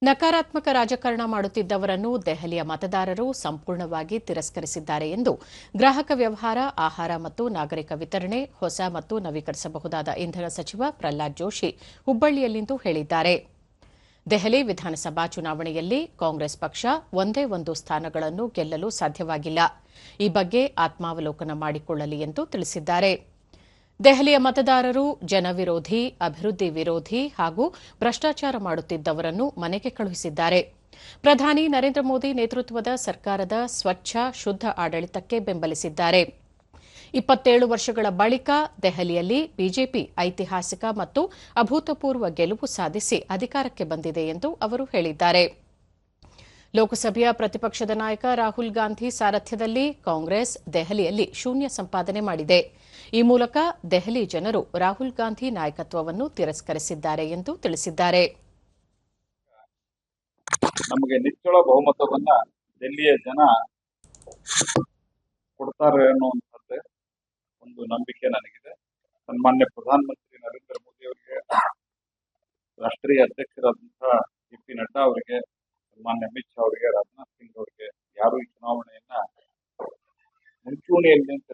ನಕಾರಾತ್ಮಕ ರಾಜಕಾರಣ ಮಾಡುತ್ತಿದ್ದವರನ್ನು ದೆಹಲಿಯ ಮತದಾರರು ಸಂಪೂರ್ಣವಾಗಿ ತಿರಸ್ಕರಿಸಿದ್ದಾರೆ ಎಂದು ಗ್ರಾಹಕ ವ್ಯವಹಾರ, ಆಹಾರ ಮತ್ತು ನಾಗರಿಕ ವಿತರಣೆ, ಹೊಸ ಮತ್ತು ನವೀಕರಿಸಬಹುದಾದ ಇಂಧನ ಸಚಿವ ಪ್ರಹ್ಲಾದ್ ಜೋಶಿ ಹುಬ್ಬಳ್ಳಿಯಲ್ಲಿಂದು ಹೇಳಿದ್ದಾರೆ. ದೆಹಲಿ ವಿಧಾನಸಭಾ ಚುನಾವಣೆಯಲ್ಲಿ ಕಾಂಗ್ರೆಸ್ ಪಕ್ಷ ಒಂದೇ ಒಂದು ಸ್ಥಾನಗಳನ್ನು ಗೆಲ್ಲಲು ಸಾಧ್ಯವಾಗಿಲ್ಲ. ಈ ಬಗ್ಗೆ ಆತ್ಮಾವಲೋಕನ ಮಾಡಿಕೊಳ್ಳಲಿ ಎಂದು ತಿಳಿಸಿದ್ದಾರೆ. ದೆಹಲಿಯ ಮತದಾರರು ಜನವಿರೋಧಿ, ಅಭಿವೃದ್ಧಿ ವಿರೋಧಿ ಹಾಗೂ ಭ್ರಷ್ಟಾಚಾರ ಮಾಡುತ್ತಿದ್ದವರನ್ನು ಮನೆಗೆ ಕಳುಹಿಸಿದ್ದಾರೆ. ಪ್ರಧಾನಿ ನರೇಂದ್ರ ಮೋದಿ ನೇತೃತ್ವದ ಸರ್ಕಾರದ ಸ್ವಚ್ಛ, ಶುದ್ಧ ಆಡಳಿತಕ್ಕೆ ಬೆಂಬಲಿಸಿದ್ದಾರೆ. 27 ವರ್ಷಗಳ ಬಳಿಕ ದೆಹಲಿಯಲ್ಲಿ ಬಿಜೆಪಿ ಐತಿಹಾಸಿಕ ಮತ್ತು ಅಭೂತಪೂರ್ವ ಗೆಲುವು ಸಾಧಿಸಿ ಅಧಿಕಾರಕ್ಕೆ ಬಂದಿದೆ ಎಂದು ಅವರು ಹೇಳಿದ್ದಾರೆ. ಲೋಕಸಭೆಯ ಪ್ರತಿಪಕ್ಷದ ನಾಯಕ ರಾಹುಲ್ ಗಾಂಧಿ ಸಾರಥ್ಯದಲ್ಲಿ ಕಾಂಗ್ರೆಸ್ ದೆಹಲಿಯಲ್ಲಿ ಶೂನ್ಯ ಸಂಪಾದನೆ ಮಾಡಿದೆ. ಈ ಮೂಲಕ ದೆಹಲಿ ಜನರು ರಾಹುಲ್ ಗಾಂಧಿ ನಾಯಕತ್ವವನ್ನು ತಿರಸ್ಕರಿಸಿದ್ದಾರೆ ಎಂದು ತಿಳಿಸಿದ್ದಾರೆ. ನಮಗೆ ನಿಚ್ಚಳ ಬಹುಮತವನ್ನ ದೆಹಲಿಯ ಜನ ಕೊಡ್ತಾರೆ ಅನ್ನುವಂಥದ್ದೇ ಒಂದು ನಂಬಿಕೆ ನನಗಿದೆ. ಸನ್ಮಾನ್ಯ ಪ್ರಧಾನಮಂತ್ರಿ ನರೇಂದ್ರ ಮೋದಿ ಅವರಿಗೆ, ರಾಷ್ಟ್ರೀಯ ಅಧ್ಯಕ್ಷರಾದಂತಹ ಜೆ.ಪಿ. ನಡ್ಡಾ ಅವರಿಗೆ, ಸನ್ಮಾನ್ಯ ಅಮಿತ್ ಶಾ ಅವರಿಗೆ, ರಾಜನಾಥ್ ಸಿಂಗ್ ಅವರಿಗೆ, ಯಾರು ಈ ಚುನಾವಣೆಯನ್ನ ಮುಂಚೂಣಿಯಲ್ಲಿ ನಿಂತು